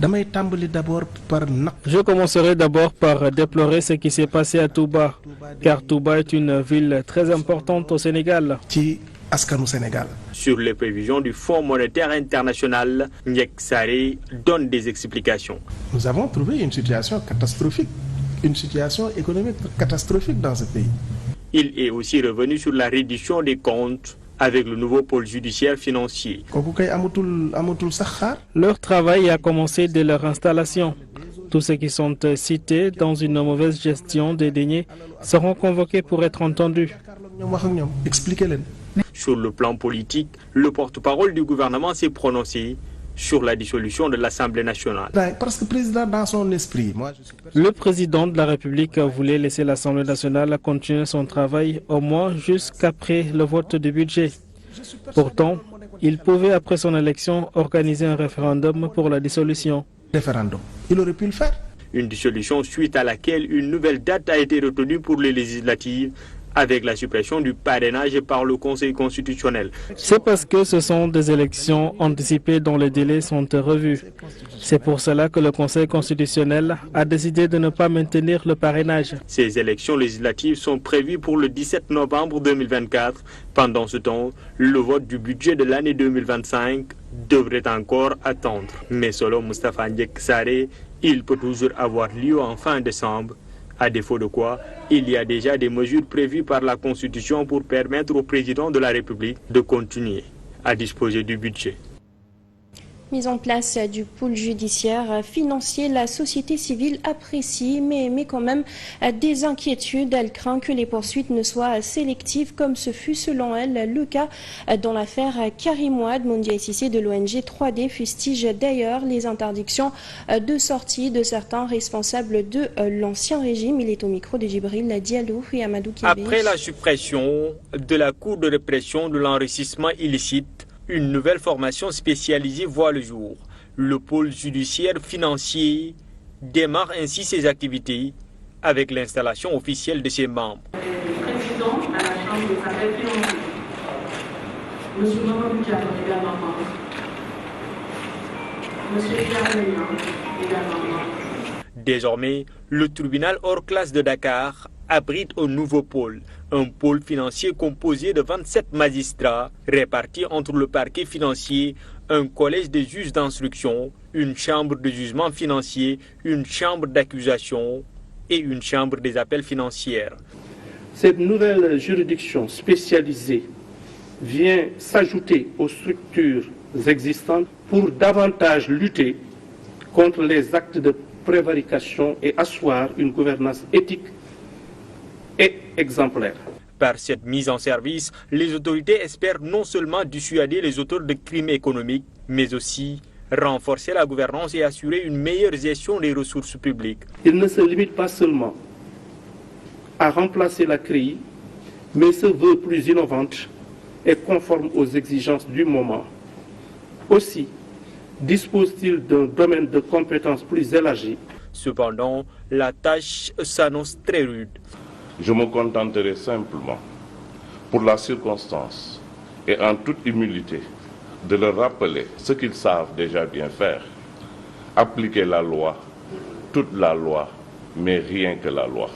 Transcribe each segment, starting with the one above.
Je commencerai d'abord par déplorer ce qui s'est passé à Touba, car Touba est une ville très importante au Sénégal. Sur les prévisions du Fonds monétaire international, Ndiek Saré donne des explications. Nous avons trouvé une situation catastrophique, une situation économique catastrophique dans ce pays. Il est aussi revenu sur la reddition des comptes avec le nouveau pôle judiciaire financier. Leur travail a commencé dès leur installation. Tous ceux qui sont cités dans une mauvaise gestion des deniers seront convoqués pour être entendus. Sur le plan politique, le porte-parole du gouvernement s'est prononcé sur la dissolution de l'Assemblée nationale. Parce que le président, dans son esprit, le président de la République voulait laisser l'Assemblée nationale continuer son travail au moins jusqu'après le vote du budget. Pourtant, il pouvait, après son élection, organiser un référendum pour la dissolution. Il aurait pu le faire. Une dissolution suite à laquelle une nouvelle date a été retenue pour les législatives, avec la suppression du parrainage par le Conseil constitutionnel. C'est parce que ce sont des élections anticipées dont les délais sont revus. C'est pour cela que le Conseil constitutionnel a décidé de ne pas maintenir le parrainage. Ces élections législatives sont prévues pour le 17 novembre 2024. Pendant ce temps, le vote du budget de l'année 2025 devrait encore attendre. Mais selon Moustapha Ndiek Saré, il peut toujours avoir lieu en fin décembre. À défaut de quoi, il y a déjà des mesures prévues par la Constitution pour permettre au président de la République de continuer à disposer du budget. Mise en place du pôle judiciaire financier, la société civile apprécie, mais quand même des inquiétudes. Elle craint que les poursuites ne soient sélectives, comme ce fut selon elle le cas dans l'affaire Karim Wade. Mondia Cissé de l'ONG 3D fustige d'ailleurs les interdictions de sortie de certains responsables de l'ancien régime. Il est au micro de Djibril Diallo et Amadou Kébé. Après la suppression de la Cour de répression de l'enrichissement illicite, une nouvelle formation spécialisée voit le jour. Le pôle judiciaire financier démarre ainsi ses activités avec l'installation officielle de ses membres. Président à la Chambre des affaires financières, M. Mamadou Diallo également membre, M. Diallo également membre. Désormais, le tribunal hors classe de Dakar abrite un nouveau pôle, un pôle financier composé de 27 magistrats répartis entre le parquet financier, un collège de juges d'instruction, une chambre de jugement financier, une chambre d'accusation et une chambre des appels financières. Cette nouvelle juridiction spécialisée vient s'ajouter aux structures existantes pour davantage lutter contre les actes de prévarication et asseoir une gouvernance éthique et exemplaire. Par cette mise en service, les autorités espèrent non seulement dissuader les auteurs de crimes économiques, mais aussi renforcer la gouvernance et assurer une meilleure gestion des ressources publiques. Il ne se limite pas seulement à remplacer la CREI, mais se veut plus innovante et conforme aux exigences du moment. Aussi, dispose-t-il d'un domaine de compétences plus élargi. Cependant, la tâche s'annonce très rude. Je me contenterai simplement, pour la circonstance et en toute humilité, de leur rappeler ce qu'ils savent déjà bien faire. Appliquer la loi, toute la loi, mais rien que la loi.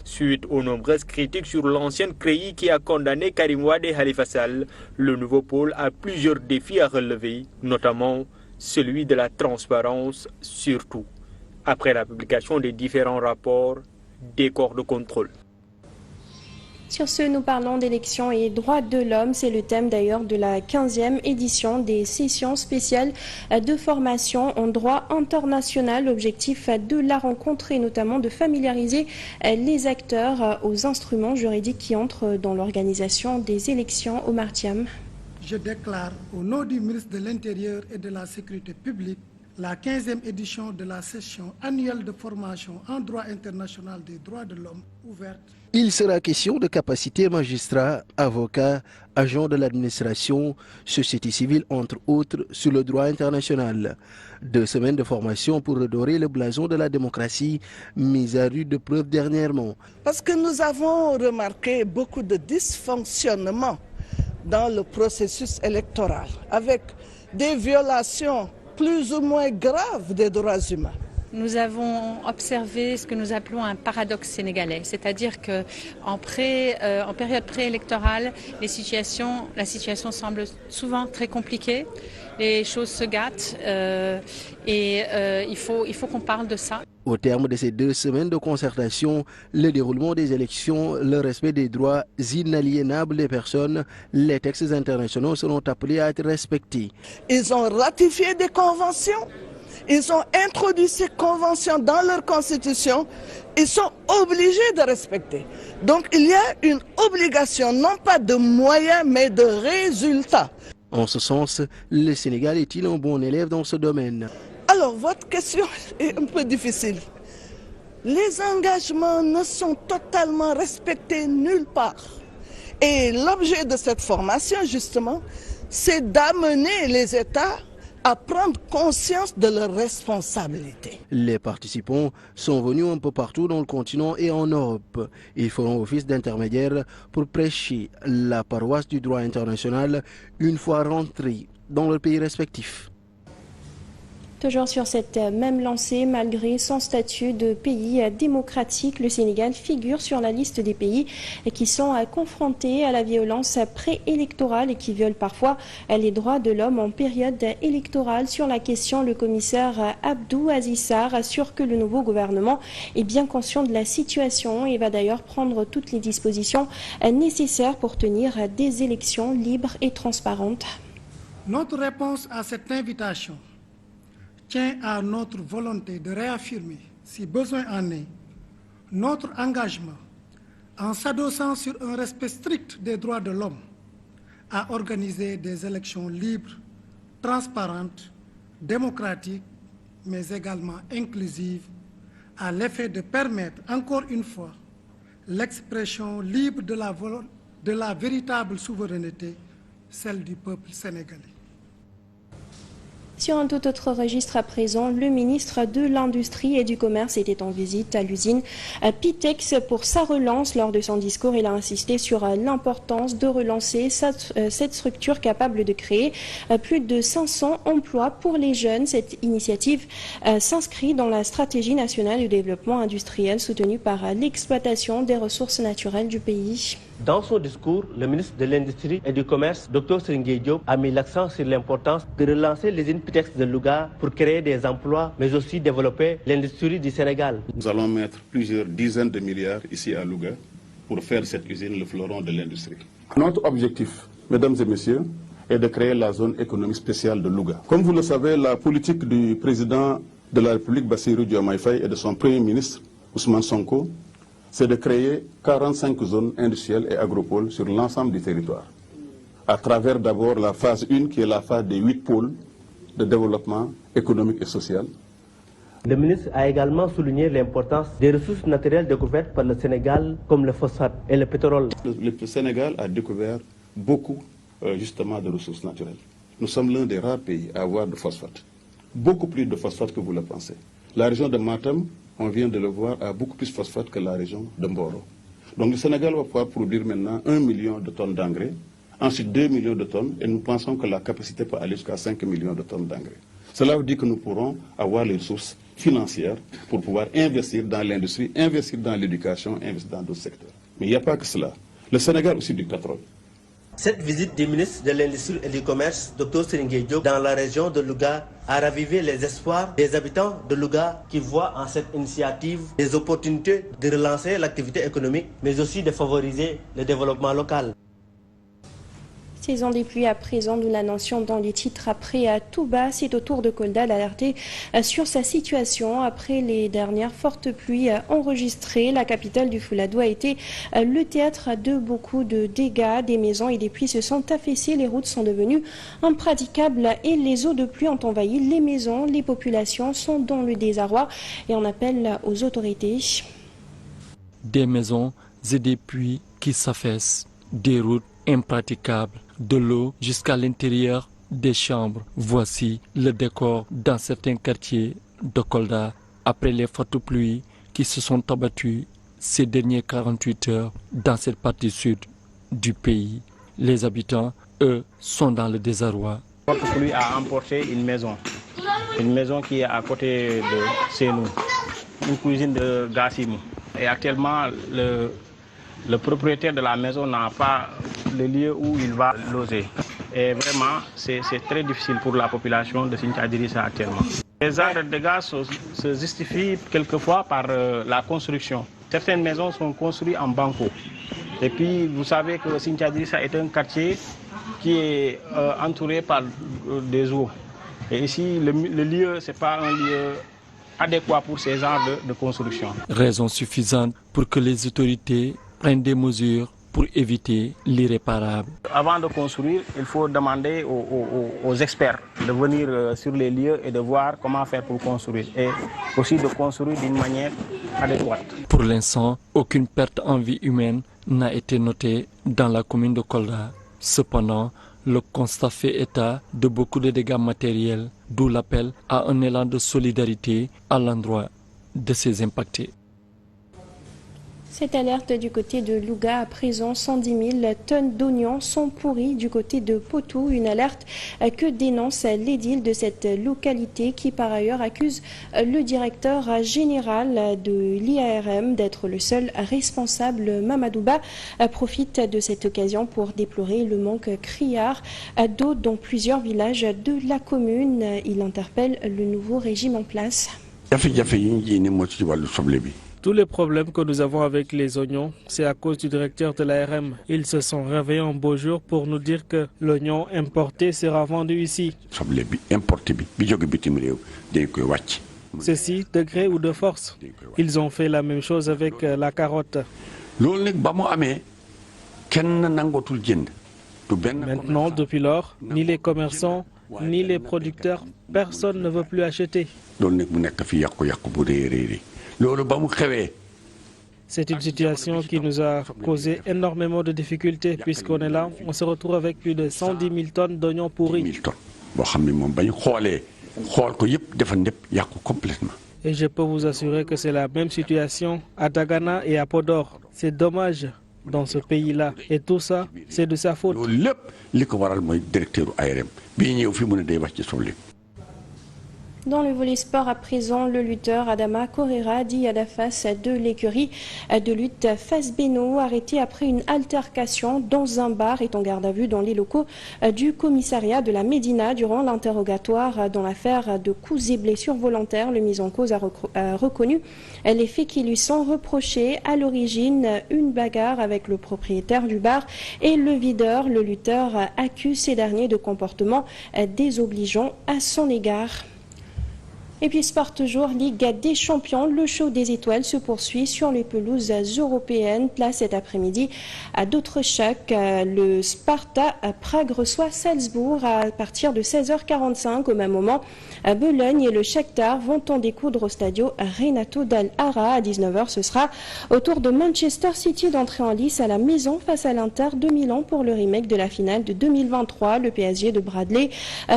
Suite aux nombreuses critiques sur l'ancienne CREI qui a condamné Karim Wade et Khalifa Sall, le nouveau pôle a plusieurs défis à relever, notamment celui de la transparence, surtout après la publication des différents rapports des corps de contrôle. Sur ce, nous parlons d'élections et droits de l'homme. C'est le thème d'ailleurs de la 15e édition des sessions spéciales de formation en droit international. L'objectif de la rencontre est notamment de familiariser les acteurs aux instruments juridiques qui entrent dans l'organisation des élections. Omar Thiam. Je déclare au nom du ministre de l'Intérieur et de la Sécurité publique la 15e édition de la session annuelle de formation en droit international des droits de l'homme ouverte. Il sera question de capacités magistrats, avocats, agents de l'administration, société civile entre autres sur le droit international. 2 semaines de formation pour redorer le blason de la démocratie mise à rude preuve dernièrement. Parce que nous avons remarqué beaucoup de dysfonctionnements dans le processus électoral avec des violations plus ou moins graves des droits humains. Nous avons observé ce que nous appelons un paradoxe sénégalais, c'est-à-dire qu'en période préélectorale, la situation semble souvent très compliquée, les choses se gâtent il faut qu'on parle de ça. Au terme de ces 2 semaines de concertation, le déroulement des élections, le respect des droits inaliénables des personnes, les textes internationaux seront appelés à être respectés. Ils ont ratifié des conventions. Ils ont introduit ces conventions dans leur constitution. Ils sont obligés de respecter. Donc il y a une obligation, non pas de moyens, mais de résultats. En ce sens, le Sénégal est-il un bon élève dans ce domaine? Alors, votre question est un peu difficile. Les engagements ne sont totalement respectés nulle part. Et l'objet de cette formation, justement, c'est d'amener les États à prendre conscience de leurs responsabilités. Les participants sont venus un peu partout dans le continent et en Europe. Ils feront office d'intermédiaires pour prêcher la paroisse du droit international une fois rentrés dans leurs pays respectifs. Toujours sur cette même lancée, malgré son statut de pays démocratique, le Sénégal figure sur la liste des pays qui sont confrontés à la violence préélectorale et qui violent parfois les droits de l'homme en période électorale. Sur la question, le commissaire Abdou Aziz Sarr assure que le nouveau gouvernement est bien conscient de la situation et va d'ailleurs prendre toutes les dispositions nécessaires pour tenir des élections libres et transparentes. Notre réponse à cette invitation tient à notre volonté de réaffirmer, si besoin en est, notre engagement en s'adossant sur un respect strict des droits de l'homme à organiser des élections libres, transparentes, démocratiques, mais également inclusives, à l'effet de permettre encore une fois l'expression libre de la véritable souveraineté, celle du peuple sénégalais. Sur un tout autre registre à présent, le ministre de l'Industrie et du Commerce était en visite à l'usine Pitex pour sa relance. Lors de son discours, il a insisté sur l'importance de relancer cette structure capable de créer plus de 500 emplois pour les jeunes. Cette initiative s'inscrit dans la stratégie nationale de développement industriel soutenue par l'exploitation des ressources naturelles du pays. Dans son discours, le ministre de l'Industrie et du Commerce, Dr Serigne Diop, a mis l'accent sur l'importance de relancer l'usine Pitex de Louga pour créer des emplois, mais aussi développer l'industrie du Sénégal. Nous allons mettre plusieurs dizaines de milliards ici à Louga pour faire cette usine le fleuron de l'industrie. Notre objectif, mesdames et messieurs, est de créer la zone économique spéciale de Louga. Comme vous le savez, la politique du président de la République, Bassirou Diomaye Faye, et de son premier ministre, Ousmane Sonko, c'est de créer 45 zones industrielles et agropoles sur l'ensemble du territoire, à travers d'abord la phase 1, qui est la phase des 8 pôles de développement économique et social. Le ministre a également souligné l'importance des ressources naturelles découvertes par le Sénégal, comme le phosphate et le pétrole. Le Sénégal a découvert beaucoup, justement, de ressources naturelles. Nous sommes l'un des rares pays à avoir de phosphate, beaucoup plus de phosphate que vous le pensez. La région de Matam, on vient de le voir, a beaucoup plus de phosphate que la région de Mboro. Donc le Sénégal va pouvoir produire maintenant 1 million de tonnes d'engrais, ensuite 2 millions de tonnes, et nous pensons que la capacité peut aller jusqu'à 5 millions de tonnes d'engrais. Cela veut dire que nous pourrons avoir les ressources financières pour pouvoir investir dans l'industrie, investir dans l'éducation, investir dans d'autres secteurs. Mais il n'y a pas que cela. Le Sénégal aussi du pétrole. Cette visite du ministre de l'Industrie et du Commerce, Dr Serigne Diop, dans la région de Louga, a ravivé les espoirs des habitants de Louga qui voient en cette initiative des opportunités de relancer l'activité économique, mais aussi de favoriser le développement local. Saison des pluies à présent, nous l'annoncions dans les titres. Après à Touba, c'est au tour de Kolda d'alerter sur sa situation. Après les dernières fortes pluies enregistrées, la capitale du Fouladou a été le théâtre de beaucoup de dégâts. Des maisons et des puits se sont affaissées, les routes sont devenues impraticables et les eaux de pluie ont envahi les maisons. Les populations sont dans le désarroi et on appelle aux autorités. Des maisons et des puits qui s'affaissent, des routes impraticables, de l'eau jusqu'à l'intérieur des chambres. Voici le décor dans certains quartiers de Kolda après les fortes pluies qui se sont abattues ces dernières 48 heures dans cette partie sud du pays. Les habitants, eux, sont dans le désarroi. La forte pluie a emporté une maison une maison qui est à côté de chez nous, une cuisine de Gassimou. Et actuellement, le propriétaire de la maison n'a pas le lieu où il va loger. Et vraiment, c'est très difficile pour la population de Cynthia Idrissa actuellement. Les arts de dégâts se justifient quelquefois par la construction. Certaines maisons sont construites en banco. Et puis, vous savez que Cynthia Idrissa est un quartier qui est entouré par des eaux. Et ici, le lieu, ce n'est pas un lieu adéquat pour ces genres de construction. Raison suffisante pour que les autorités prennent des mesures pour éviter l'irréparable. Avant de construire, il faut demander aux experts de venir sur les lieux et de voir comment faire pour construire. Et aussi de construire d'une manière adéquate. Pour l'instant, aucune perte en vie humaine n'a été notée dans la commune de Kolda. Cependant, le constat fait état de beaucoup de dégâts matériels, d'où l'appel à un élan de solidarité à l'endroit de ces impactés. Cette alerte du côté de Louga, à présent 110 000 tonnes d'oignons sont pourris du côté de Potou. Une alerte que dénonce l'édile de cette localité qui par ailleurs accuse le directeur général de l'IARM d'être le seul responsable. Mamadouba profite de cette occasion pour déplorer le manque criard d'eau dans plusieurs villages de la commune. Il interpelle le nouveau régime en place. Tous les problèmes que nous avons avec les oignons, c'est à cause du directeur de l'ARM. Ils se sont réveillés un beau jour pour nous dire que l'oignon importé sera vendu ici. Ceci, de gré ou de force. Ils ont fait la même chose avec la carotte. Maintenant, depuis lors, ni les commerçants, ni les producteurs, personne ne veut plus acheter. C'est une situation qui nous a causé énormément de difficultés puisqu'on est là, on se retrouve avec plus de 110 000 tonnes d'oignons pourris. Et je peux vous assurer que c'est la même situation à Dagana et à Podor. C'est dommage dans ce pays-là. Et tout ça, c'est de sa faute. Dans le volet sport à présent, le lutteur Adama Correa dit à la face de l'écurie de lutte Fasbeno, arrêté après une altercation dans un bar, est en garde à vue dans les locaux du commissariat de la Médina durant l'interrogatoire dans l'affaire de coups et blessures volontaires. Le mis en cause a reconnu les faits qui lui sont reprochés. À l'origine, une bagarre avec le propriétaire du bar et le videur. Le lutteur accuse ces derniers de comportements désobligeants à son égard. Et puis sport toujours, Ligue des Champions, le show des étoiles se poursuit sur les pelouses européennes. Place cet après-midi à d'autres chocs. Le Sparta à Prague reçoit Salzbourg à partir de 16h45. Au même moment, Bologne et le Shakhtar vont en découdre au stadio Renato Dall'Ara. À 19h, ce sera au tour de Manchester City d'entrer en lice à la maison face à l'Inter de Milan pour le remake de la finale de 2023. Le PSG de Bradley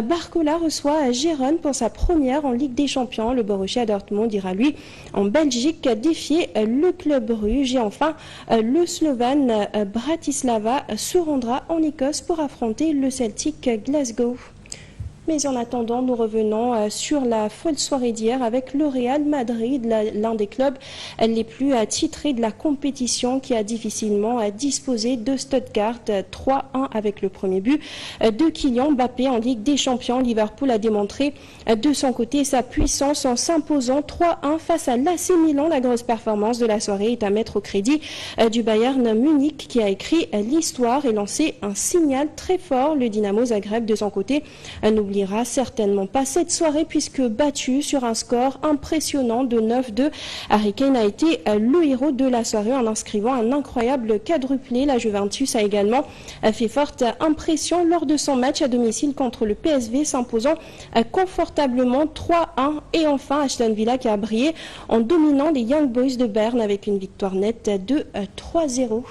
Barcola reçoit Gérone pour sa première en Ligue des Champions. Le Borussia Dortmund ira lui en Belgique défier le club russe. Et enfin, le Slovane Bratislava se rendra en Écosse pour affronter le Celtic Glasgow. Mais en attendant, nous revenons sur la folle soirée d'hier avec le Real Madrid, l'un des clubs les plus titrés de la compétition, qui a difficilement disposé de Stuttgart 3-1 avec le premier but de Kylian Mbappé en Ligue des Champions. Liverpool a démontré de son côté sa puissance en s'imposant 3-1 face à l'AC Milan. La grosse performance de la soirée est à mettre au crédit du Bayern Munich qui a écrit l'histoire et lancé un signal très fort. Le Dynamo Zagreb de son côté n'oubliera certainement pas cette soirée puisque battu sur un score impressionnant de 9-2. Harry Kane a été le héros de la soirée en inscrivant un incroyable quadruplé. La Juventus a également fait forte impression lors de son match à domicile contre le PSV, s'imposant confortablement 3-1. Et enfin, Aston Villa qui a brillé en dominant les Young Boys de Berne avec une victoire nette de 3-0.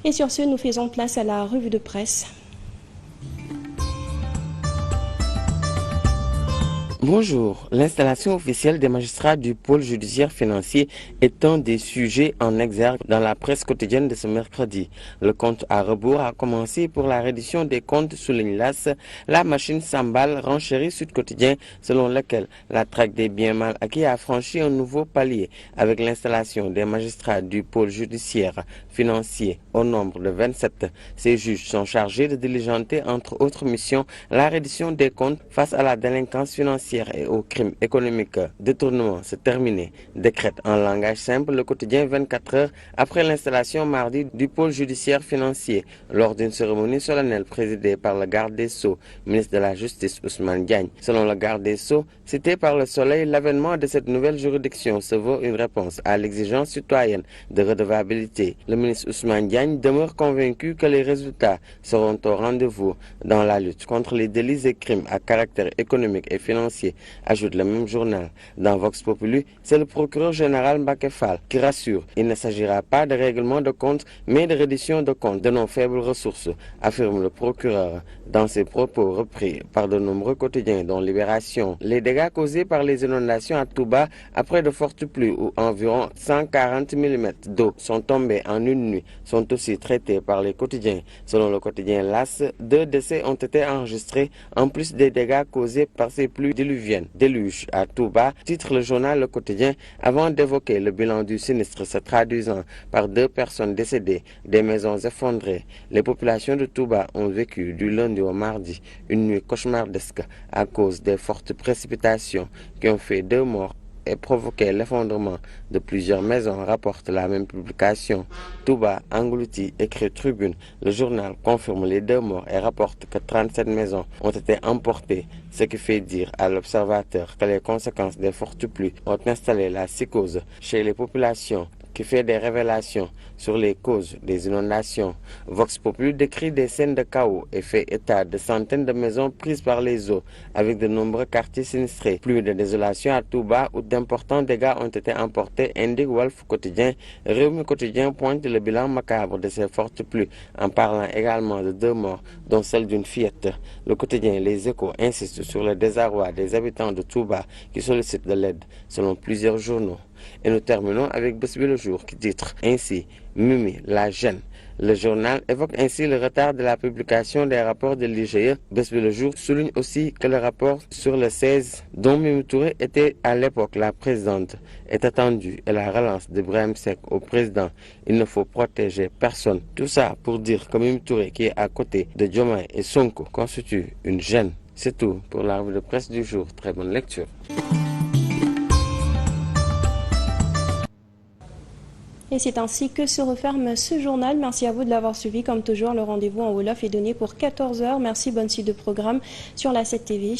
Et sur ce, nous faisons place à la revue de presse. Bonjour. L'installation officielle des magistrats du pôle judiciaire financier est un des sujets en exergue dans la presse quotidienne de ce mercredi. Le compte à rebours a commencé pour la reddition des comptes, souligne l'AS. La machine s'emballe, renchérit Sud Quotidien, selon lequel la traque des biens mal acquis a franchi un nouveau palier avec l'installation des magistrats du pôle judiciaire financier au nombre de 27. Ces juges sont chargés de diligenter, entre autres missions, la reddition des comptes face à la délinquance financière et aux crimes économiques. Détournement, c'est terminé, décrète en langage simple le quotidien 24 heures après l'installation mardi du pôle judiciaire financier lors d'une cérémonie solennelle présidée par le garde des Sceaux, ministre de la Justice Ousmane Diagne. Selon le garde des Sceaux, cité par Le Soleil, l'avènement de cette nouvelle juridiction se veut une réponse à l'exigence citoyenne de redevabilité. Le ministre Ousmane Diagne demeure convaincu que les résultats seront au rendez-vous dans la lutte contre les délits et crimes à caractère économique et financier, ajoute le même journal. Dans Vox Populi, c'est le procureur général Mbacké Fall qui rassure. Il ne s'agira pas de règlement de compte, mais de reddition de compte de nos faibles ressources, affirme le procureur. Dans ses propos repris par de nombreux quotidiens dont Libération, les dégâts causés par les inondations à Touba après de fortes pluies où environ 140 mm d'eau sont tombés en une nuit sont aussi traités par les quotidiens. Selon le quotidien LAS, 2 décès ont été enregistrés en plus des dégâts causés par ces pluies diluviennes. Déluge à Touba, titre le journal Le Quotidien, avant d'évoquer le bilan du sinistre se traduisant par 2 personnes décédées, des maisons effondrées. Les populations de Touba ont vécu du lundi au mardi une nuit cauchemardesque à cause des fortes précipitations qui ont fait 2 morts et provoqué l'effondrement de plusieurs maisons, rapporte la même publication. Touba englouti, écrit Tribune. Le journal confirme les 2 morts et rapporte que 37 maisons ont été emportées, ce qui fait dire à l'observateur que les conséquences des fortes pluies ont installé la psychose chez les populations, qui fait des révélations sur les causes des inondations. Vox Populi décrit des scènes de chaos et fait état de centaines de maisons prises par les eaux, avec de nombreux quartiers sinistrés. Plus de désolation à Touba où d'importants dégâts ont été emportés, indique Walf Quotidien. Réumi Quotidien pointe le bilan macabre de ces fortes pluies, en parlant également de 2 morts, dont celle d'une fillette. Le quotidien Les Échos insiste sur le désarroi des habitants de Touba qui sollicitent de l'aide, selon plusieurs journaux. Et nous terminons avec Bës Bi Le Jour qui titre ainsi Mimi la gêne. Le journal évoque ainsi le retard de la publication des rapports de l'IGE. Bës Bi Le Jour souligne aussi que le rapport sur le 16, dont Mimi Touré était à l'époque la présidente, est attendu et la relance de Brahim Seck au président. Il ne faut protéger personne. Tout ça pour dire que Mimi Touré, qui est à côté de Diomaye et Sonko, constitue une gêne. C'est tout pour la revue de presse du jour. Très bonne lecture. Et c'est ainsi que se referme ce journal. Merci à vous de l'avoir suivi. Comme toujours, le rendez-vous en Wolof est donné pour 14 h. Merci, bonne suite de programme sur la 7 TV.